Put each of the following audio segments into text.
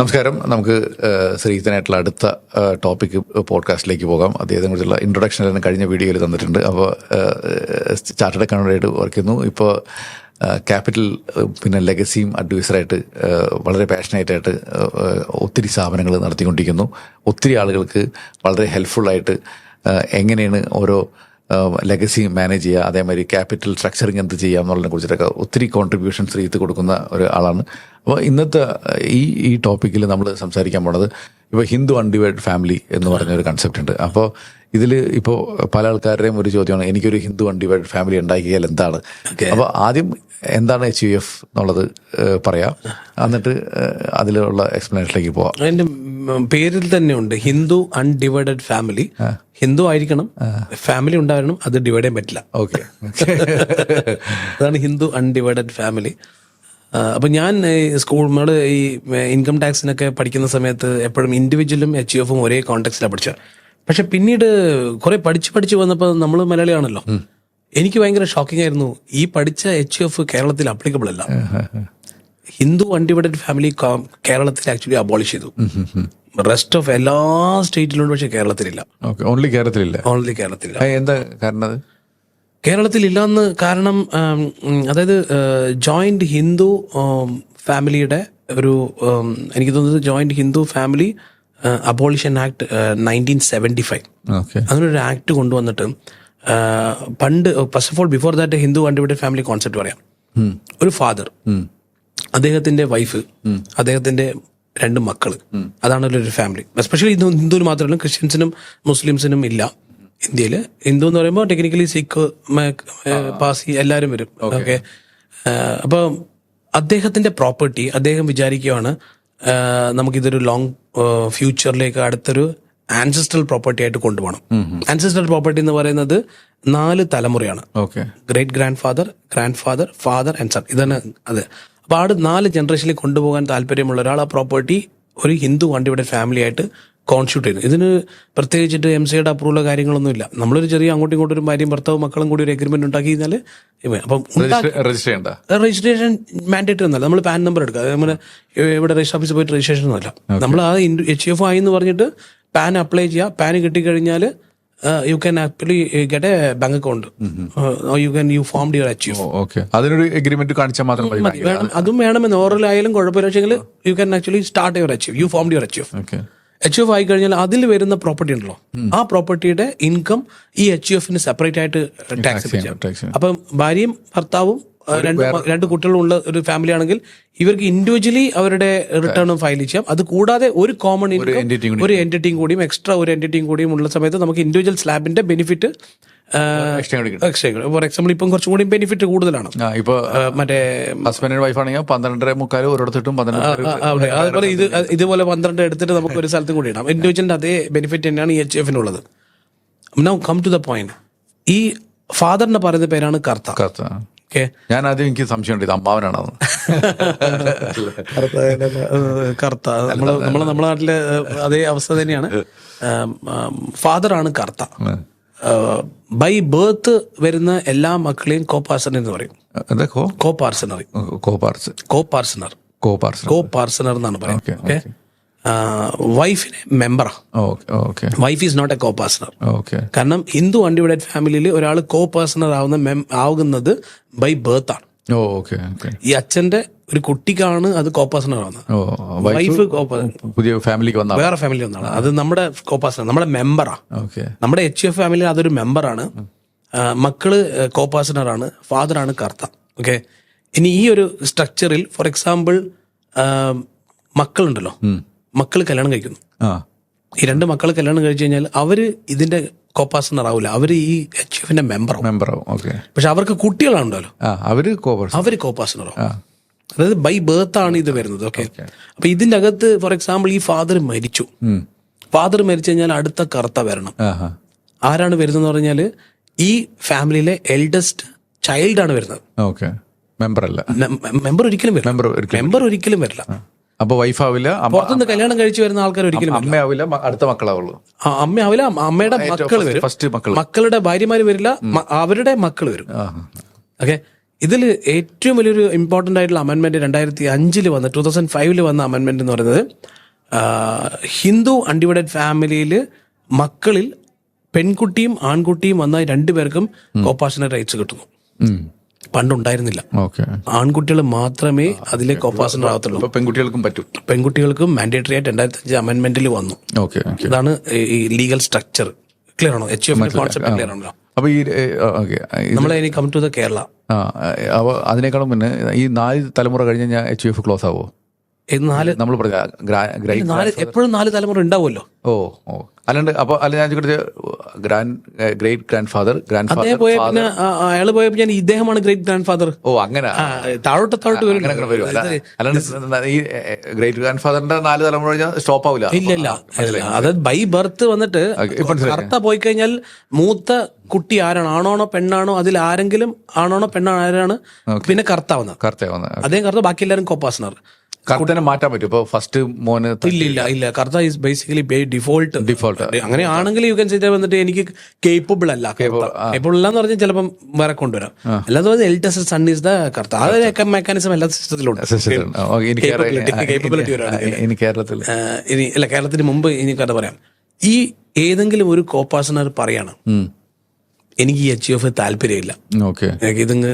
നമസ്കാരം. നമുക്ക് ശ്രീജിത്തിനായിട്ടുള്ള അടുത്ത ടോപ്പിക്ക് പോഡ്കാസ്റ്റിലേക്ക് പോകാം. അദ്ദേഹത്തെ കുറിച്ചുള്ള ഇൻട്രൊഡക്ഷൻ എല്ലാം കഴിഞ്ഞ വീഡിയോയിൽ തന്നിട്ടുണ്ട്. അപ്പോൾ ചാർട്ടേഡ് അക്കൗണ്ടൻ്റായിട്ട് വർക്ക് ചെയ്യുന്നു. ഇപ്പോൾ ക്യാപിറ്റൽ പിന്നെ ലെഗസിയും അഡ്വൈസറായിട്ട് വളരെ പാഷനേറ്റായിട്ട് ഒത്തിരി സ്ഥാപനങ്ങൾ നടത്തിക്കൊണ്ടിരിക്കുന്നു. ഒത്തിരി ആളുകൾക്ക് വളരെ ഹെൽപ്ഫുള്ളായിട്ട് എങ്ങനെയാണ് ഓരോ ലെഗസി മാനേജ് ചെയ്യുക, അതേമാതിരി ക്യാപിറ്റൽ സ്ട്രക്ചറിങ് എന്ത് ചെയ്യാം എന്നുള്ളതിനെ കുറിച്ചിട്ടൊക്കെ ഒത്തിരി കോൺട്രിബ്യൂഷൻ ശ്രീജിത്ത് കൊടുക്കുന്ന ഒരാളാണ്. അപ്പോൾ ഇന്നത്തെ ഈ ടോപ്പിക്കിൽ നമ്മൾ സംസാരിക്കാൻ പോണത് ഇപ്പോൾ ഹിന്ദു അൺഡിവൈഡഡ് ഫാമിലി എന്ന് പറഞ്ഞൊരു കൺസെപ്റ്റ് ഉണ്ട്. അപ്പോൾ ഇതിൽ ഇപ്പോൾ പല ആൾക്കാരുടെയും ഒരു ചോദ്യമാണ്, എനിക്കൊരു ഹിന്ദു അൺഡിവൈഡഡ് ഫാമിലി ഉണ്ടാക്കിയാൽ എന്താണ്. അപ്പോൾ ആദ്യം എന്താണ് HUF എന്നുള്ളത് പറയാം, എന്നിട്ട് അതിലുള്ള എക്സ്പ്ലനേഷനിലേക്ക് പോവാം. അതിന്റെ പേരിൽ തന്നെ ഉണ്ട് ഹിന്ദു അൺഡിവൈഡഡ് ഫാമിലി. ഹിന്ദു ആയിരിക്കണം, ഫാമിലി ഉണ്ടാവണം, അത് ഡിവൈഡ് ചെയ്യാൻ പറ്റില്ല. ഓക്കെ, അതാണ് ഹിന്ദു അൺഡിവൈഡഡ് ഫാമിലി. അപ്പൊ ഞാൻ നമ്മള് ഈ ഇൻകം ടാക്സിനൊക്കെ പഠിക്കുന്ന സമയത്ത് എപ്പോഴും ഇൻഡിവിജ്വലും HUF ഒരേ കോണ്ടെക്സ്റ്റിലാണ് പഠിച്ചത്. പക്ഷെ പിന്നീട് കുറെ പഠിച്ച് വന്നപ്പോൾ നമ്മൾ മലയാളിയാണല്ലോ, എനിക്ക് ഭയങ്കര ഷോക്കിംഗ് ആയിരുന്നു. ഈ പഠിച്ച HUF കേരളത്തിൽ അപ്ലിക്കബിൾ അല്ല. ഹിന്ദു അൺഡിവൈഡഡ് ഫാമിലി കേരളത്തിൽ ആക്ച്വലി അബോളിഷ് ചെയ്തു. റെസ്റ്റ് ഓഫ് എല്ലാ സ്റ്റേറ്റിലുണ്ട്, പക്ഷെ കേരളത്തിലില്ല. ഓൺലി കേരളത്തിലില്ല. എന്താ കാരണം? കേരളത്തിലില്ലാന്ന് കാരണം അതായത് ജോയിന്റ് ഹിന്ദു ഫാമിലിയുടെ ഒരു എനിക്ക് തോന്നുന്നത് joint Hindu family abolition act 1975 അങ്ങനൊരു ആക്ട് കൊണ്ടുവന്നിട്ട് പണ്ട് first of all before that Hindu undivided family concept പറയാം. ഒരു ഫാദർ, അദ്ദേഹത്തിന്റെ വൈഫ്, അദ്ദേഹത്തിന്റെ 2 മക്കള്, അതാണല്ലോ ഒരു ഫാമിലി. എസ്പെഷ്യലി ഹിന്ദുവിന് മാത്രമല്ല, ക്രിസ്ത്യൻസിനും മുസ്ലിംസിനും ഇല്ല ഇന്ത്യയിൽ. ഹിന്ദു എന്ന് പറയുമ്പോൾ ടെക്നിക്കലി സിഖ്, പാസി എല്ലാവരും വരും. ഓക്കെ, അപ്പൊ അദ്ദേഹത്തിന്റെ പ്രോപ്പർട്ടി അദ്ദേഹം വിചാരിക്കുകയാണ് നമുക്കിതൊരു ലോങ് ഫ്യൂച്ചറിലേക്ക് അടുത്തൊരു ആൻസെസ്ട്രൽ പ്രോപ്പർട്ടി ആയിട്ട് കൊണ്ടുപോകണം. ആൻസെസ്ട്രൽ പ്രോപ്പർട്ടി എന്ന് പറയുന്നത് 4 തലമുറയാണ്. Great grandfather, father and son, ഇതാണ് അത്. അപ്പൊ 4 ജനറേഷനിൽ കൊണ്ടുപോകാൻ താല്പര്യമുള്ള ഒരാൾ ആ പ്രോപ്പർട്ടി ഒരു ഹിന്ദു അൺഡിവൈഡഡ് ഫാമിലി ആയിട്ട് കോൺസ്റ്റിറ്റ്യൂട്ട് ചെയ്യുന്നു. ഇതിന് പ്രത്യേകിച്ചിട്ട് MCAയുടെ അപ്രൂവലോ കാര്യങ്ങളൊന്നും ഇല്ല. നമ്മളൊരു ചെറിയ അങ്ങോട്ടും ഇങ്ങോട്ടും ഒരു ഭാര്യയും ഭർത്താവും മക്കളും കൂടി ഒരു എഗ്രിമെന്റ് ഉണ്ടാക്കി കഴിഞ്ഞാൽ അപ്പം രജിസ്ട്രേഷൻ മാൻഡേറ്ററി ഒന്നല്ല. നമ്മൾ പാൻ നമ്പർ എടുക്കുക, നമ്മൾ ഇവിടെ രജിസ്റ്റർ ഓഫീസിൽ പോയിട്ട് രജിസ്ട്രേഷൻ ഒന്നുമല്ല. നമ്മൾ ആ HUF ആയി എന്ന് പറഞ്ഞിട്ട് പാൻ അപ്ലൈ ചെയ്യുക. പാൻ കിട്ടിക്കഴിഞ്ഞാൽ you can actually get a bank account, or you formed your HUF. അതിനൊരു എഗ്രിമെന്റ് കാണിച്ചാൽ മാത്രം മതി. അതും വേണമെന്ന് ഓറൽ ആയാലും കുഴപ്പമില്ല. പക്ഷേ you can actually start your HUF. You formed your HUF. HUF ആയി കഴിഞ്ഞാൽ അതിൽ വരുന്ന പ്രോപ്പർട്ടി ഉണ്ടല്ലോ, ആ പ്രോപ്പർട്ടിയുടെ ഇൻകം ഈ HUFന് സെപ്പറേറ്റ് ആയിട്ട് ടാക്സ് ചെയ്യാം. അപ്പം ഭാര്യയും ഭർത്താവും 2 കുട്ടികളും ഉള്ള ഒരു ഫാമിലി ആണെങ്കിൽ ഇവർക്ക് ഇൻഡിവിജ്വലി അവരുടെ റിട്ടേണും ഫയൽ ചെയ്യാം. അത് കൂടാതെ ഒരു കോമൺ ഇൻകം ഒരു എൻറ്റിറ്റിയും കൂടിയും എക്സ്ട്രാ ഒരു എൻറ്റിറ്റിയും കൂടിയും ഉള്ള സമയത്ത് നമുക്ക് ഇൻഡിവിജ്വൽ സ്ലാബിന്റെ ബെനിഫിറ്റ് എക്സ്ട്രാ. ഫോർ എക്സാമ്പിൾ ഇപ്പം കുറച്ചും കൂടി ബെനിഫിറ്റ് കൂടുതലാണ്. ഇപ്പൊ മറ്റേ ഹസ്ബൻഡ് വൈഫ് ആണെങ്കിൽ 12.25 ഒരിടത്തിട്ടും 12. അതുപോലെ ഇതുപോലെ 12 എടുത്തിട്ട് നമുക്ക് ഒരു സ്ഥലത്തും കൂടി ഇടാം. ഇൻഡിവിജ്വലിന്റെ അതേ ബെനിഫിറ്റ് തന്നെയാണ് ഈ HUFനുള്ളത്. Now come to the point. ഈ ഫാദറിന്റെ പറയുന്ന പേരാണ് കർത്ത. ഞാൻ ആദ്യം എനിക്ക് സംശയമുണ്ട് ഇത് അമ്മാവനാണെന്ന്. കർത്ത നമ്മളെ നാട്ടിലെ അതേ അവസ്ഥ തന്നെയാണ്. ഫാദറാണ് കർത്ത. ബൈ ബർത്ത് വരുന്ന എല്ലാ മക്കളെയും കോപാർസണർ എന്ന് പറയും. കോപാർസണർ എന്നാണ് പറയുന്നത്. വൈഫിനെ മെമ്പറാ. Wife is not a coparcener. കാരണം ഹിന്ദു അൺഡിവൈഡഡ് ഫാമിലിയിൽ ഒരാൾ കോപാർസണർ ആകുന്നത് ബൈ ബർത്ത് ആണ്. ഈ അച്ഛന്റെ ഒരു കുട്ടിക്കാണ് അത് കോപാർസണർ ആവുന്നത്. വൈഫ് പുതിയ ഫാമിലിക്ക് വേറെ ഫാമിലി വന്നാണ് അത് നമ്മുടെ കോപാർസണർ, നമ്മുടെ മെമ്പറാ. നമ്മുടെ HUF ഫാമിലി അതൊരു മെമ്പറാണ്. മക്കള് കോപാർസണർ ആണ്, ഫാദറാണ് കർത്ത. ഓക്കെ, ഇനി ഈ ഒരു സ്ട്രക്ചറിൽ ഫോർ എക്സാമ്പിൾ മക്കളുണ്ടല്ലോ, മക്കള് കല്യാണം കഴിക്കുന്നു. ഈ 2 മക്കൾ കല്യാണം കഴിച്ചു കഴിഞ്ഞാൽ അവര് ഇതിന്റെ കോപാർസണർ ആവില്ല, അവര് ഈ HUFന്റെ മെമ്പറാവും. പക്ഷെ അവർക്ക് കുട്ടികളാണല്ലോ, അവര് കോപാർസണറോ. അതായത് ബൈ ബർത്ത് ആണ് ഇത് വരുന്നത്. ഓക്കെ, അപ്പൊ ഇതിന്റെ അകത്ത് ഫോർ എക്സാമ്പിൾ ഈ ഫാദർ മരിച്ചു കഴിഞ്ഞാൽ അടുത്ത കർത്ത വരണം. ആരാണ് വരുന്നത് പറഞ്ഞാല് ഈ ഫാമിലിയിലെ എൽഡസ്റ്റ് ചൈൽഡ് ആണ് വരുന്നത്. മെമ്പർ ഒരിക്കലും വരില്ല. അപ്പൊ വൈഫ് ആവില്ല, പുറത്തുനിന്ന് കല്യാണം കഴിച്ചു വരുന്ന ആൾക്കാർ ഒരിക്കലും അമ്മയാവില്ല, അടുത്ത മക്കളാവുള്ളൂ. അമ്മയാവില്ല, അമ്മയുടെ മക്കൾ വരും. മക്കളുടെ ഭാര്യമാര് വരില്ല, അവരുടെ മക്കൾ വരും. ഓക്കെ, ഇതിൽ ഏറ്റവും വലിയൊരു ഇമ്പോർട്ടൻ്റ് ആയിട്ടുള്ള അമെൻമെൻറ്റ് 2005 വന്ന 2005 വന്ന അമെൻമെൻറ്റ് എന്ന് പറയുന്നത് ഹിന്ദു അൺഡിവൈഡഡ് ഫാമിലിയിൽ മക്കളിൽ പെൺകുട്ടിയും ആൺകുട്ടിയും വന്ന രണ്ടുപേർക്കും കോപ്പാഷണൽ റൈറ്റ്സ് കിട്ടുന്നു. പണ്ടുണ്ടായിരുന്നില്ല. ആൺകുട്ടികൾ മാത്രമേ അതിലെ കോപ്പാഷണർ ആകത്തുള്ളൂ. പെൺകുട്ടികൾക്കും പറ്റും. പെൺകുട്ടികൾക്കും മാൻഡേറ്ററി ആയിട്ട് 2005 അമെൻമെന്റിൽ വന്നു. ഇതാണ് ഈ ലീഗൽ സ്ട്രക്ചർ. ക്ലിയർ ആണോ? HUF കോൺസെപ്റ്റ് ക്ലിയർ ആണല്ലോ. അപ്പൊ ഈ നമ്മളെ ഇനി കം ടു ദ കേരള. അപ്പൊ അതിനേക്കാളും പിന്നെ ഈ 4 തലമുറ കഴിഞ്ഞ് കഴിഞ്ഞാൽ HUF ക്ലോസ് ആവോ? നമ്മൾ എപ്പോഴും 4 തലമുറ ഉണ്ടാവുമല്ലോ. അല്ലാണ്ട് അപ്പൊ അല്ല ഞാൻ ഗ്രേറ്റ് ഗ്രാൻഡ് ഫാദർ അദ്ദേഹം പോയ പിന്നെ അയാൾ പോയപ്പോ ഞാൻ ഇദ്ദേഹമാണ് ഗ്രേറ്റ് ഗ്രാൻഡ് ഫാദർ. അങ്ങനെ താഴോട്ട് വരും. അല്ലാണ്ട് ഈ ഗ്രേറ്റ് ഗ്രാൻഡ് ഫാദറിന്റെ 4 തലമുറ കഴിഞ്ഞാൽ സ്റ്റോപ്പ് ആവില്ല. ഇല്ല. അതായത് ബൈ ബർത്ത് വന്നിട്ട് കർത്ത പോയി കഴിഞ്ഞാൽ മൂത്ത കുട്ടി ആരാണ്, ആണോണോ പെണ്ണാണോ, അതിൽ ആരെങ്കിലും ആണോണോ പെണ്ണാണോ ആരാണ് പിന്നെ കർത്താവുന്നത്. അദ്ദേഹം കർത്ത, ബാക്കി എല്ലാവരും കോപ്പാസണർ. കർത്തനെ മാറ്റാൻ പറ്റും. ഇപ്പൊ ഫസ്റ്റ് മോന് ഇല്ല. കർത്ത ഈസ് ബേസിക്കലി ഡിഫോൾട്ട്. അങ്ങനെ ആണെങ്കിൽ യു ക്യാൻ സേ വന്നിട്ട് എനിക്ക് കേപ്പബിൾ അല്ല. കേപ്പബിൾ അല്ല എന്ന് പറഞ്ഞാൽ ചിലപ്പം വേറെ കൊണ്ടുവരാം. അല്ലാതെ എൽഡസ്റ്റ് സൺ ഈസ് ദ കർത്ത. അതൊക്കെ മെക്കാനിസം എല്ലാ സിസ്റ്റത്തിലുണ്ട്. കേരളത്തിന് മുമ്പ് ഇനി കഥ പറയാം. ഈ ഏതെങ്കിലും ഒരു കോപ്പാസണർ പറയാണ് എനിക്ക് ഈ HUF താല്പര്യമില്ല, എനിക്ക് ഇതിങ്ങ്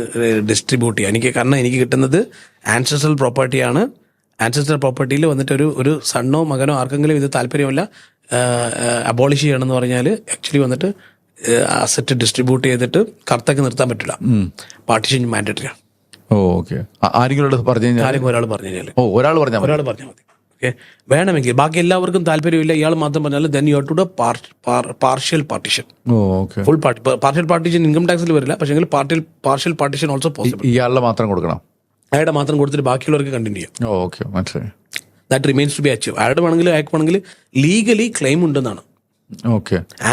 ഡിസ്ട്രിബ്യൂട്ട് ചെയ്യാം. കാരണം എനിക്ക് കിട്ടുന്നത് ആൻസെസ്ട്രൽ പ്രോപ്പർട്ടിയാണ്. ആൻസെസ്ട്രൽ പ്രോപ്പർട്ടിയിൽ വന്നിട്ട് ഒരു സണ്ണോ മകനോ ആർക്കെങ്കിലും ഇത് താല്പര്യമില്ല, അബോളിഷ് ചെയ്യണമെന്ന് പറഞ്ഞാൽ ആക്ച്വലി വന്നിട്ട് അസറ്റ് ഡിസ്ട്രിബ്യൂട്ട് ചെയ്തിട്ട് കർത്തക്ക് നിർത്താൻ പറ്റില്ല. പാർട്ടിഷൻ മാൻഡേറ്ററി ആണ്. ഒരാൾ പറഞ്ഞാൽ മതി. വേണമെങ്കിൽ ബാക്കി എല്ലാവർക്കും താല്പര്യമില്ല, ഇയാൾ മാത്രം പറഞ്ഞാൽ then you have to do partial partition. Full partial partition income ടാക്സിൽ വരില്ല, പക്ഷേ പാർഷ്യൽ പാർട്ടീഷൻ ഓൾസോ പോസിബിൾ. ഇയാളുടെ മാത്രം കൊടുക്കണം, അയാളുടെ മാത്രം കൊടുത്തിട്ട് ബാക്കിയുള്ളവർക്ക് കണ്ടിന്യൂ ചെയ്യാം. That remains to be achieve. അയാളുടെ വേണമെങ്കിൽ ലീഗലി ക്ലെയിം ഉണ്ടെന്നാണ്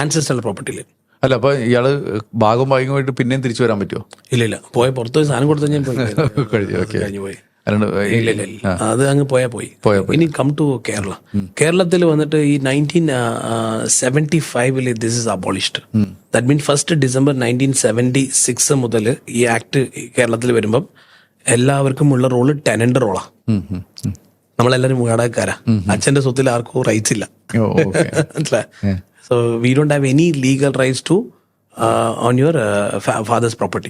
ആൻസെസ്ട്രൽ പ്രോപ്പർട്ടിയിൽ. അല്ല, അപ്പൊ ഇയാള് ഭാഗമായിട്ട് പിന്നെയും തിരിച്ചു വരാൻ പറ്റുമോ? ഇല്ല. പുറത്ത് പോയി സാധനം കൊടുത്തു കഴിഞ്ഞു പോയി. അത് അങ്ങ് പോയി. ഇനി കം ടു കേരള. കേരളത്തിൽ വന്നിട്ട് ഈ 1975 this is abolished. That mean 1 December 1976 മുതൽ ഈ ആക്ട് കേരളത്തിൽ വരുമ്പം എല്ലാവർക്കും ഉള്ള റോള് ടെനന്റ് റോളാ. നമ്മളെല്ലാരും വാടകക്കാരാ. അച്ഛന്റെ സ്വത്തിൽ ആർക്കും റൈറ്റ്സ് ഇല്ല. So we don't have any legal rights to own your father's property.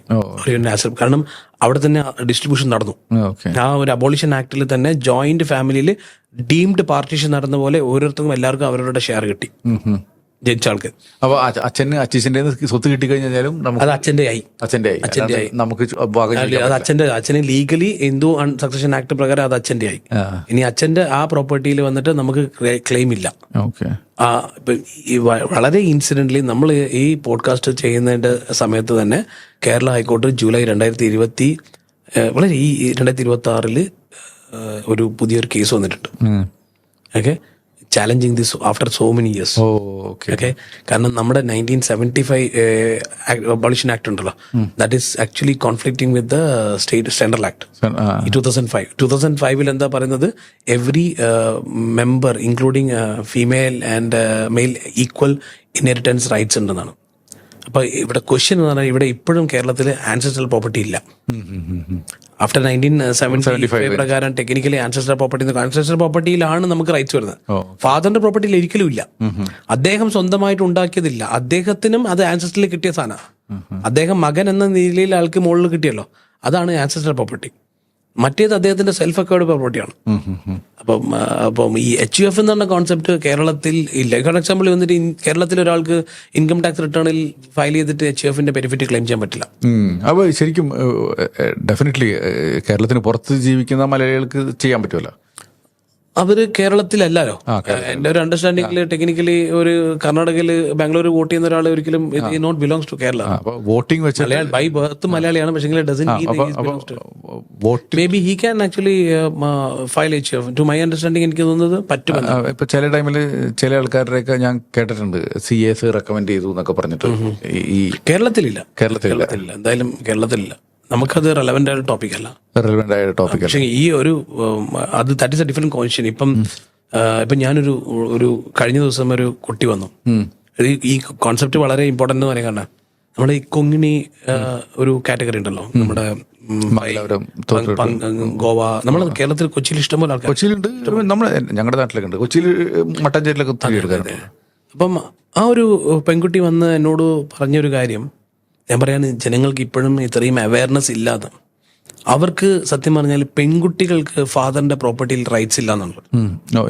കാരണം അവിടെ തന്നെ ഡിസ്ട്രിബ്യൂഷൻ നടന്നു. ആ ഒരു അബോളിഷൻ ആക്ടിൽ തന്നെ ജോയിന്റ് ഫാമിലിയിൽ ഡീംഡ് പാർട്ടീഷൻ നടന്ന പോലെ ഓരോരുത്തർക്കും എല്ലാവർക്കും അവരുടെ ഷെയർ കിട്ടി ജനിച്ച ആൾക്ക്. അപ്പൊ അച്ഛന്റെ സ്വത്ത് കിട്ടിക്കഴിഞ്ഞാലും അത് അച്ഛന്റെ ആയി. നമുക്ക് അച്ഛന് ലീഗലി ഹിന്ദു സക്സഷൻ ആക്ട് പ്രകാരം അത് അച്ഛന്റെ ആയി. ഇനി അച്ഛന്റെ ആ പ്രോപ്പർട്ടിയിൽ വന്നിട്ട് നമുക്ക് ക്ലെയിം ഇല്ല. വളരെ ഇൻസിഡന്റ്ലി നമ്മൾ ഈ പോഡ്കാസ്റ്റ് ചെയ്യുന്നതിന്റെ സമയത്ത് തന്നെ കേരള ഹൈക്കോടതി ജൂലൈ 2026 ഒരു പുതിയൊരു കേസ് വന്നിട്ടുണ്ട്. Challenging this after so many years. കാരണം നമ്മുടെ 1975 അബോളിഷൻ ആക്ട് ഉണ്ടല്ലോ, that is actually conflicting with the state central act. 2005 എന്താ പറയുന്നത്, every member including female and male equal inheritance rights ഉണ്ടെന്നാണ്. അപ്പൊ ഇവിടെ ക്വസ്റ്റ്യൻ എന്ന് പറഞ്ഞാൽ ഇവിടെ ഇപ്പോഴും കേരളത്തിൽ ആൻസെസ്ട്രൽ പ്രോപ്പർട്ടി ഇല്ല. ആഫ്റ്റർ 1975 പ്രകാരം ടെക്നിക്കലി ആൻസെസ്ട്രൽ പ്രോപ്പർട്ടിയിലാണ് നമുക്ക് റൈറ്റ്സ് വരുന്നത്. ഫാദറിന്റെ പ്രോപ്പർട്ടിയിൽ ഒരിക്കലും ഇല്ല. അദ്ദേഹം സ്വന്തമായിട്ട് ഉണ്ടാക്കിയതില്ല. അദ്ദേഹത്തിനും അത് ആൻസെസ്ട്രലിൽ കിട്ടിയ സാധനമാണ്. അദ്ദേഹം മകൻ എന്ന നിലയിൽ ആൾക്ക് മുകളിൽ കിട്ടിയല്ലോ, അതാണ് ആൻസെസ്ട്രൽ പ്രോപ്പർട്ടി. മറ്റേത് അദ്ദേഹത്തിന്റെ സെൽഫ് അക്വേർഡ് പ്രോപ്പർട്ടിയാണ്. അപ്പം ഈ HUF എന്ന് പറഞ്ഞ കോൺസെപ്റ്റ് കേരളത്തിൽ ഇല്ല. ഫോർ എക്സാമ്പിൾ വന്നിട്ട് കേരളത്തിൽ ഒരാൾക്ക് ഇൻകം ടാക്സ് റിട്ടേണിൽ ഫയൽ ചെയ്തിട്ട് HUFന്റെ ബെനിഫിറ്റ് ക്ലെയിം ചെയ്യാൻ പറ്റില്ല. അപ്പോൾ ശരിക്കും ഡെഫിനറ്റ്ലി കേരളത്തിന് പുറത്ത് ജീവിക്കുന്ന മലയാളികൾക്ക് ചെയ്യാൻ പറ്റുമല്ലോ. അവര് കേരളത്തിലല്ലോ. എന്റെ ഒരു അണ്ടർസ്റ്റാൻഡിംഗിൽ ടെക്നിക്കലി ഒരു കർണാടകയിൽ ബാംഗ്ലൂർ വോട്ട് ചെയ്യുന്ന ഒരാൾ ഒരിക്കലും not belongs to Kerala. Voting by birth മലയാളിയാണ്, പക്ഷേ may be he can actually file HUF. To my understanding എനിക്ക് തോന്നുന്നത് പറ്റും. ഇപ്പൊ ചില ടൈമിൽ ചില ആൾക്കാരുടെയൊക്കെ ഞാൻ കേട്ടിട്ടുണ്ട് CAs റെക്കമെൻഡ് ചെയ്തു എന്നൊക്കെ പറഞ്ഞിട്ട്. ഈ കേരളത്തിലില്ല. എന്തായാലും കേരളത്തിലില്ല. നമുക്കത് റെലവെന്റ് ആയ ടോപ്പിക് അല്ല. പക്ഷേ ഈ ഒരു അത് that is A different question. ഇപ്പം ഞാനൊരു കഴിഞ്ഞ ദിവസം ഒരു കുട്ടി വന്നു. ഈ കോൺസെപ്റ്റ് വളരെ ഇമ്പോർട്ടന്റ് എന്ന് പറയാൻ കാരണം നമ്മുടെ ഈ കൊങ്ങിണി ഒരു കാറ്റഗറി ഉണ്ടല്ലോ, നമ്മുടെ ഗോവ, നമ്മുടെ കേരളത്തിൽ കൊച്ചിയിൽ ഇഷ്ടംപോലെ ആൾക്കാർ. കൊച്ചിയിലുണ്ട്, നമ്മുടെ ഞങ്ങളുടെ നാട്ടിലൊക്കെ ഉണ്ട്. കൊച്ചിയിൽ മട്ടാഞ്ചേരിയിലൊക്കെ ഒത്തിരി എടുക്കാറുണ്ട്. അപ്പം ആ ഒരു പെൺകുട്ടി വന്ന് എന്നോട് പറഞ്ഞൊരു കാര്യം ഞാൻ പറയാണ്, ജനങ്ങൾക്ക് ഇപ്പോഴും ഇത്രയും അവയർനെസ് ഇല്ലാതെ, അവർക്ക് സത്യം പറഞ്ഞാൽ പെൺകുട്ടികൾക്ക് ഫാദറിന്റെ പ്രോപ്പർട്ടിയിൽ റൈറ്റ്സ് ഇല്ല എന്നുള്ളത്.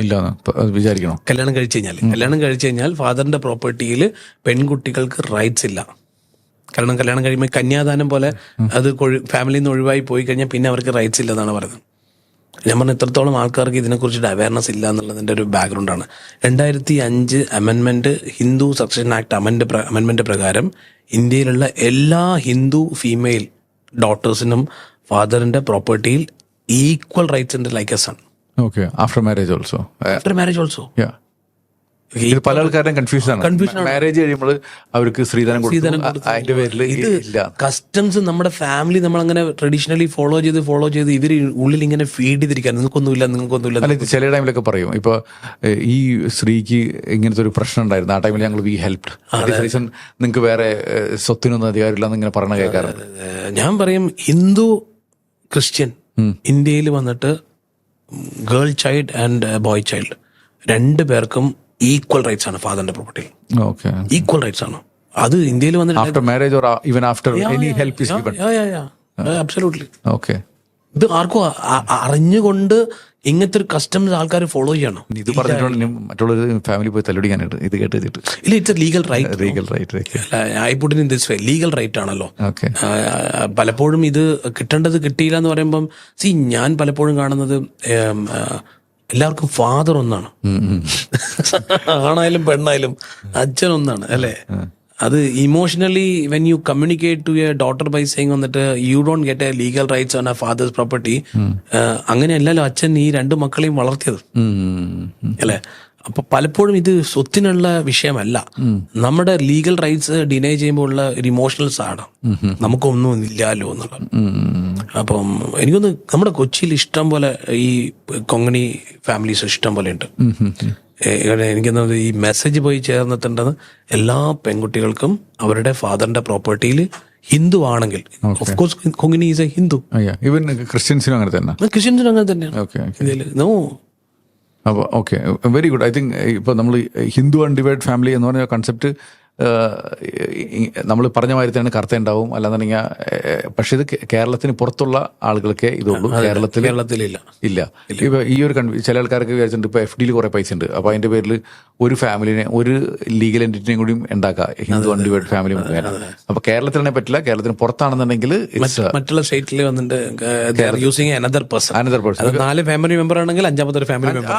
ഇല്ലാന്ന് വിചാരിക്കണം. കല്യാണം കഴിച്ചു കഴിഞ്ഞാൽ ഫാദറിന്റെ പ്രോപ്പർട്ടിയിൽ പെൺകുട്ടികൾക്ക് റൈറ്റ്സ് ഇല്ല. കാരണം കല്യാണം കഴിയുമ്പോൾ കന്യാദാനം പോലെ അത് ഫാമിലിയിൽ നിന്ന് ഒഴിവായി പോയി കഴിഞ്ഞാൽ പിന്നെ അവർക്ക് റൈറ്റ്സ് ഇല്ലെന്നാണ് പറയുന്നത്. ഞാൻ പറഞ്ഞ എത്രത്തോളം ആൾക്കാർക്ക് ഇതിനെക്കുറിച്ചിട്ട് അവയർനെസ് ഇല്ല എന്നുള്ളതിൻ്റെ ഒരു ബാക്ക്ഗ്രൗണ്ടാണ്. 2005 അമെൻമെന്റ്, ഹിന്ദു സക്സഷൻ ആക്ട് അമെൻമെന്റ് പ്രകാരം ഇന്ത്യയിലുള്ള എല്ലാ ഹിന്ദു ഫീമെയിൽ ഡോട്ടേഴ്സിനും ഫാദറിന്റെ പ്രോപ്പർട്ടിയിൽ ഈക്വൽ റൈറ്റ്സ് ഉണ്ട്, ലൈക്ക് എസ് ആണ്. Okay, after marriage also. ഇത് പല ആൾക്കാരുടെയും കൺഫ്യൂഷൻ ആണ്. മാരേജ് കഴിയുമ്പോൾ അവർക്ക് സ്ത്രീധനം കൊടുക്കും, അതിന്റെ പേരിൽ ഇല്ല. കസ്റ്റംസ് നമ്മുടെ ഫാമിലി നമ്മളങ്ങനെ ട്രഡീഷണലി ഫോളോ ചെയ്ത് ഇവര് ഉള്ളിൽ ഇങ്ങനെ ഫീഡ് ചെയ്തിരിക്കാൻ നിങ്ങൾക്കൊന്നുമില്ല. അല്ല, ഇത് ചില ടൈമിലൊക്കെ പറയും, ഇപ്പൊ ഈ സ്ത്രീക്ക് ഇങ്ങനത്തെ ഒരു പ്രശ്നം ഉണ്ടായിരുന്നു, ആ ടൈമിൽ ഞങ്ങൾ വി ഹെൽപ്ഡ്, റീസൺ നിങ്ങൾക്ക് വേറെ സ്വത്തിനൊന്നും അധികാരമില്ല എന്നിങ്ങനെ പറഞ്ഞ കേൾക്കാറുണ്ട്. ഞാൻ പറയും, ഹിന്ദു ക്രിസ്ത്യൻ ഇന്ത്യയിൽ വന്നിട്ട് girl child and boy child രണ്ടു പേർക്കും ഈക്വൽ റൈറ്റ്സ് ആണ് ഫാദറിന്റെ പ്രോപ്പർട്ടി. ഈക്വൽ റൈറ്റ്സ് ആണ്. അത് ഇന്ത്യയിൽ വന്നിട്ട് after marriage or even after any help is given. Absolutely. Okay, ഇത് ആർക്കും അറിഞ്ഞുകൊണ്ട് ഇങ്ങനത്തെ ഒരു കസ്റ്റംസ് ആൾക്കാർ ഫോളോ ചെയ്യണം. ഇത് പറഞ്ഞിട്ടുണ്ടെങ്കിൽ മറ്റുള്ള ഫാമിലി പോയി തല്ലുടിക്കാനായിട്ട് ഇത് കേട്ടിട്ട് ഇല്ല, it's legal right. I put in this way, legal right ആണല്ലോ. പലപ്പോഴും ഇത് കിട്ടേണ്ടത് കിട്ടിയില്ല എന്ന് പറയുമ്പം ഞാൻ പലപ്പോഴും കാണുന്നത് എല്ലാവർക്കും ഫാദർ ഒന്നാണ്, ആണായാലും പെണ്ണായാലും അച്ഛൻ ഒന്നാണ് അല്ലേ. അത് emotionally when you communicate to a daughter by saying വന്നിട്ട് you don't get a legal rights on a father's property. അങ്ങനെയല്ലല്ലോ അച്ഛൻ ഈ രണ്ടു മക്കളെയും വളർത്തിയത് അല്ലേ. അപ്പൊ പലപ്പോഴും ഇത് സ്വത്തിനുള്ള വിഷയമല്ല, നമ്മുടെ ലീഗൽ റൈറ്റ്സ് ഡിനൈ ചെയ്യുമ്പോൾ ഉള്ള ഒരു ഇമോഷണൽ സാഡ്, നമുക്കൊന്നും ഇല്ലാലോ എന്നുള്ളത്. അപ്പം എനിക്കൊന്ന് നമ്മുടെ കൊച്ചിയിൽ ഇഷ്ടം പോലെ ഈ കൊങ്ങണി ഫാമിലീസ് ഇഷ്ടം പോലെ ഉണ്ട്. എനിക്കൊന്നത് ഈ മെസ്സേജ് പോയി ചേർന്നിട്ടുണ്ടെന്ന് എല്ലാ പെൺകുട്ടികൾക്കും അവരുടെ ഫാദറിന്റെ പ്രോപ്പർട്ടിയിൽ ഹിന്ദു ആണെങ്കിൽ, of course Konkani is a Hindu, even ക്രിസ്ത്യൻസിനും അങ്ങനെ തന്നെയാണ്. നോ, അപ്പോൾ okay, very good. I think ഇപ്പോൾ നമ്മൾ ഹിന്ദു അൺഡിവൈഡ് ഫാമിലി എന്ന് പറഞ്ഞ കൺസെപ്റ്റ് നമ്മൾ പറഞ്ഞ മാതിരി തന്നെ കറുത്ത ഉണ്ടാവും, അല്ലാന്നുണ്ടെങ്കിൽ പക്ഷെ ഇത് കേരളത്തിന് പുറത്തുള്ള ആളുകൾക്കേ ഇതുള്ളൂ, കേരളത്തിലില്ല. ഇപ്പൊ ഈ ഒരു ചില ആൾക്കാർക്ക് വിചാരിച്ചിട്ടുണ്ട് ഇപ്പൊ FD കുറെ പൈസ ഉണ്ട്, അപ്പൊ അതിന്റെ പേരിൽ ഒരു ഫാമിലിനെ, ഒരു ലീഗൽ എൻറ്റിറ്റിനെയും കൂടി ഉണ്ടാക്കാം ഹിന്ദു അൺഡിവൈഡ് ഫാമിലി മുഖേന. അപ്പൊ കേരളത്തിനെ പറ്റില്ല, കേരളത്തിന് പുറത്താണെന്നുണ്ടെങ്കിൽ മറ്റുള്ള സ്റ്റേറ്റിൽ വന്നിട്ട് അനദർ പേഴ്സൺ 4 ഫാമിലി മെമ്പർ ആണെങ്കിൽ 5ാമത്തെ ഫാമിലി മെമ്പർ.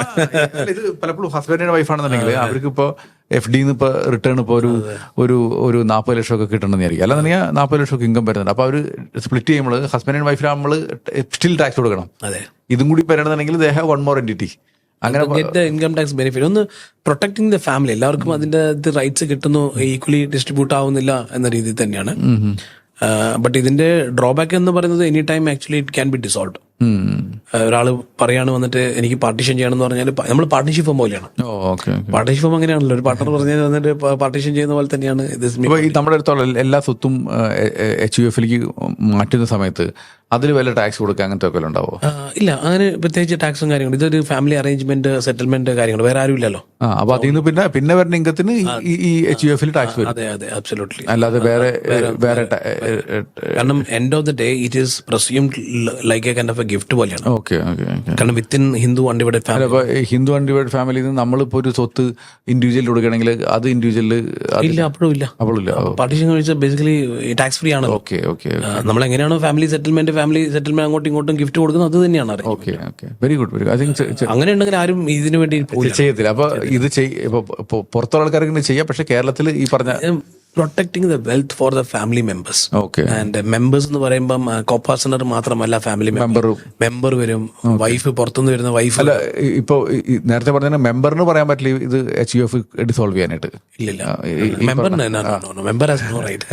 ഇത് പലപ്പോഴും ഹസ്ബൻഡിന്റെ വൈഫാണെന്നുണ്ടെങ്കിൽ അവർക്ക് ഇപ്പോൾ FD ഇപ്പൊ റിട്ടേൺ ഇപ്പോൾ ഒരു 40 ലക്ഷമൊക്കെ കിട്ടണമെന്നായിരിക്കും, അല്ലാന്നുണ്ടെങ്കിൽ 40 ലക്ഷമൊക്കെ ഇൻകം വരുന്നുണ്ട്. അപ്പൊ അവർ സ്പ്ലിറ്റ് ചെയ്യുമ്പോൾ ഹസ്ബൻഡ് ആൻഡ് വൈഫിന് നമ്മൾ സ്റ്റിൽ ടാക്സ് കൊടുക്കണം. ഇതും കൂടി വരണമെന്നുണ്ടെങ്കിൽ they have one more entity. അങ്ങനെ ഇൻകം ടാക്സ് ബെനിഫിറ്റ് ഒന്ന് പ്രൊട്ടക്ടിങ് ദ ഫാമിലി, എല്ലാവർക്കും അതിന്റെ റൈറ്റ്സ് കിട്ടുന്നു, ഈക്വലി ഡിസ്ട്രിബ്യൂട്ട് ആവുന്നില്ല എന്ന രീതിയിൽ തന്നെയാണ്. ബട്ട് ഇതിന്റെ ഡ്രോബാക്ക് എന്ന് പറയുന്നത് any time actually it can be dissolve. ഒരാൾ പറയാണ് വന്നിട്ട് എനിക്ക് പാർട്ടീഷൻ ചെയ്യണം എന്ന് പറഞ്ഞാൽ നമ്മൾ പാർട്ട്ണർഷിപ്പ് ഫോം പോലെയാണ്. പാർട്ട്ണർഷിപ്പ് ഫോം അങ്ങനെയാണല്ലോ, ഒരു പാർട്ണർ പറഞ്ഞാൽ വന്നിട്ട് പാർട്ടീഷൻ ചെയ്യുന്ന പോലെ തന്നെയാണ് ഇത്. നമ്മുടെ അടുത്തുള്ള എല്ലാ സ്വത്തും HUF-ലേക്ക് മാറ്റുന്ന സമയത്ത് അതിൽ വല്ല ടാക്സ് കൊടുക്കുക അങ്ങനത്തെ ഒക്കെ ഉണ്ടാവോ? ഇല്ല, അങ്ങനെ പ്രത്യേകിച്ച് ടാക്സും കാര്യങ്ങളും, ഇതൊരു ഫാമിലി അറേഞ്ച്മെന്റ് സെറ്റിൽമെന്റ് കാര്യങ്ങൾ, വേറെ ആരും ഇല്ലല്ലോ. അപ്പൊ അതിൽ നിന്ന് പിന്നെ വരുന്ന ഇൻകത്തിന് ഈ HUF-ൽ ടാക്സ് വരും. അതെ, അബ്സല്യൂട്ട്ലി. അല്ലാതെ വേറെ കാരണം end of the day it is presumed like A kind of A gift പോലെയാണ്. കാരണം within Hindu undivided family, Hindu undivided ഫാമിലിയിൽ നിന്ന് നമ്മളിപ്പോ ഒരു സ്വത്ത് ഇൻഡിവിജ്വൽ കൊടുക്കണമെങ്കിൽ അത് ഇൻഡിവിജ്വലില് ഇല്ല, അപ്പോഴും ഇല്ല. പാർട്ടീഷൻ കഴിച്ചാൽ ബേസിക്കലി ടാക്സ് ഫ്രീ ആണ്. നമ്മൾ എങ്ങനെയാണോ ഫാമിലി സെറ്റിൽമെന്റ് അങ്ങോട്ടും ഇങ്ങോട്ടും ഗിഫ്റ്റ് കൊടുക്കുന്നത് അത് തന്നെയാണ്. Very good. അങ്ങനെ ഉണ്ടെങ്കിൽ ആരും ഇതിനു വേണ്ടി ചെയ്യത്തില്ല. അപ്പൊ ഇത് പുറത്തുള്ള ആൾക്കാർക്ക് ചെയ്യാം, പക്ഷെ കേരളത്തിൽ ഈ പറഞ്ഞ protecting the wealth for the family members. And members എന്ന് പറയുമ്പോൾ കോപാർട്ണർ മാത്രമല്ല, ഫാമിലി മെമ്പർ വരും, വൈഫ് പുറത്തുനിന്ന് വരുന്ന വൈഫ്. അല്ല, ഇപ്പൊ നേരത്തെ പറഞ്ഞ മെമ്പറിന് പറയാൻ പറ്റില്ല ഇത് HUF ഡിസോൾവ് ചെയ്യാനായിട്ട്. ഇല്ല, member has no right.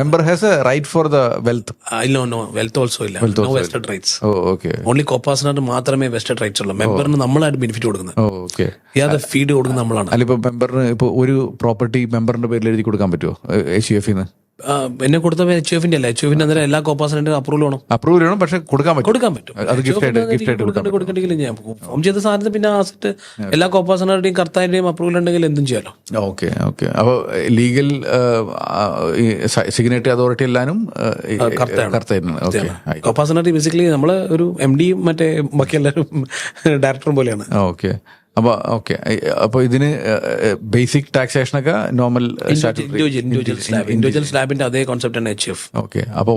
Member has a right for the wealth. No, wealth also ഇല്ല, no vested rights. Only copartner മാത്രമേ വെസ്റ്റഡ് റൈറ്റ്സ് ഉള്ളൂ. മെമ്പറിന് നമ്മളായിട്ട് ബെനിഫിറ്റ് കൊടുക്കുന്നത്, ഫീഡ് കൊടുക്കുന്നത് നമ്മളാണ്. അല്ല, ഇപ്പൊ മെമ്പറിന് ഇപ്പൊ ഒരു പ്രോപ്പർട്ടി മെമ്പറിന്റെ പേരിൽ എഴുതി കൊടുക്കാൻ പറ്റുമോ HUF-ന്ന്? എന്നെ കൊടുത്ത HUF അല്ല, HUF അന്നേരം എല്ലാ കോപ്പാസിനും അപ്രൂവൽ വേണം. അപ്രൂവൽ ചെയ്യണം, പക്ഷെ കൊടുക്കാൻ പറ്റും. അത് കൊടുക്കണ്ടെങ്കിൽ ഞാൻ ഫോം ചെയ്ത സാധനത്തിന് പിന്നെ ആസെറ്റ് എല്ലാ കോപ്പാസിനുടെയും കർത്താവിന്റെയും അപ്രൂവൽ ഉണ്ടെങ്കിൽ എന്തും ചെയ്യാലോ. Okay okay. അപ്പോൾ ലീഗൽ സിഗ്നേറ്ററി അതോറിറ്റി എല്ലാനും കോപ്പാസിനറി ബേസിക്കലി നമ്മള് ഒരു MD മറ്റേ ബാക്കി എല്ലാവരും ഡയറക്ടറും പോലെയാണ്. ഓക്കെ. അപ്പോൾ ഇതിന് ബേസിക് ടാക്സേഷനൊക്കെ നോർമൽ ഇൻഡിവിജ്വൽ സ്ലാബിന്റെ അതേ കോൺസെപ്റ്റ് ആണ് HUF. ഓക്കെ. അപ്പോൾ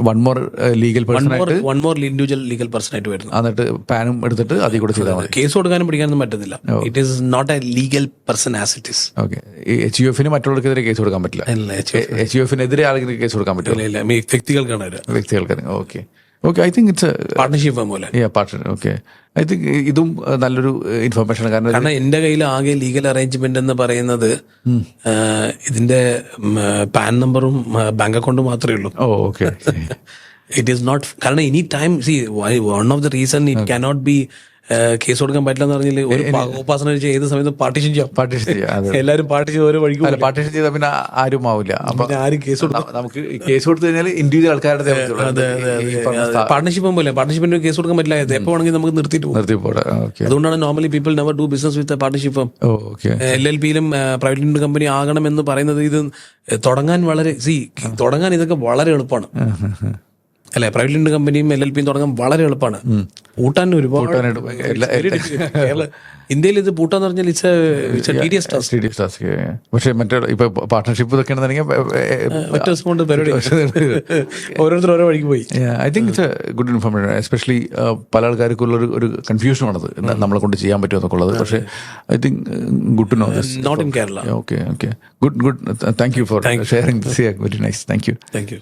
one more legal person individual legal person ആയിട്ട് വരുന്നു. എന്നിട്ട് പാനും എടുത്തിട്ട് അതിൽ കൂടെ ചെയ്താൽ മതി. കേസ് കൊടുക്കാനും പിടിക്കാനൊന്നും പറ്റത്തില്ല. It is not a legal person as it is. Okay. ഈ HUF മറ്റുള്ളവർക്കെതിരെ കേസ് കൊടുക്കാൻ പറ്റില്ല. HUF ആരെങ്കിലും കേസ് കൊടുക്കാൻ പറ്റില്ല. വ്യക്തികൾക്കാണ്. Okay. I think it's partnership പോലെ. ഓക്കെ. ഐ തിങ്ക് ഇതും നല്ലൊരു ഇൻഫർമേഷൻ. കാരണം എന്റെ കയ്യിൽ ആകെ ലീഗൽ അറേഞ്ച്മെന്റ് എന്ന് പറയുന്നത് ഇതിന്റെ പാൻ നമ്പറും ബാങ്ക് അക്കൗണ്ടും മാത്രമേ ഉള്ളൂ. ഓക്കെ. ഇറ്റ് ഈസ് നോട്ട്, കാരണം any time one of the reason it cannot B case കൊടുക്കാൻ പറ്റില്ല എന്ന് പറഞ്ഞാൽ ഒരു കോപ്പാസിനെ ഏത് സമയത്ത് പാർട്ടീഷൻ ചെയ്യാം. എല്ലാവരും പാർട്ടീഷൻ ഓരോ വഴിക്കും പാർട്ടീഷൻ ചെയ്താൽ പിന്നെ ആരും ആവില്ല. അപ്പൊ ആരും കേസ് നമുക്ക് കേസ് കൊടുത്തു കഴിഞ്ഞാൽ ഇൻഡിവിജ്വൽ ആൾക്കാരുടെ പാർട്ണർഷിപ്പ് പോലെ പാർട്ണർഷിപ്പിന് കേസ് കൊടുക്കാൻ പറ്റില്ല. എപ്പോ വേണമെങ്കിൽ നമുക്ക് നിർത്തിയിട്ട് പോകാം. അതുകൊണ്ടാണ് normally people never do business with partnership. LLP യിലും പ്രൈവറ്റ് ലിമിറ്റഡ് കമ്പനി ആകണം എന്ന് പറയുന്നത് ഇത് തുടങ്ങാൻ തുടങ്ങാൻ ഇതൊക്കെ വളരെ എളുപ്പമാണ് അല്ലെ. പ്രൈവറ്റ് ലിമിറ്റഡ് കമ്പനിയും LLP തുടങ്ങാൻ വളരെ എളുപ്പമാണ്. പൂട്ടാൻ ഒരുപാട് ഇന്ത്യയിൽ ഇത് പൂട്ടാന്ന് പറഞ്ഞാൽ tedious task. പക്ഷേ മറ്റേ ഇപ്പൊ പാർട്ണർഷിപ്പ് ഇതൊക്കെ ഓരോരുത്തർ ഓരോ വഴിക്ക് പോയി. I think it's A good information. Especially പല ആൾക്കാർക്കുള്ള ഒരു കൺഫ്യൂഷനാണത് നമ്മളെ കൊണ്ട് ചെയ്യാൻ പറ്റുമെന്നൊക്കെ ഉള്ളത്. പക്ഷേ I think good to know this. Not in Kerala. Okay. Good. Thank you for sharing this. Very nice. Thank U.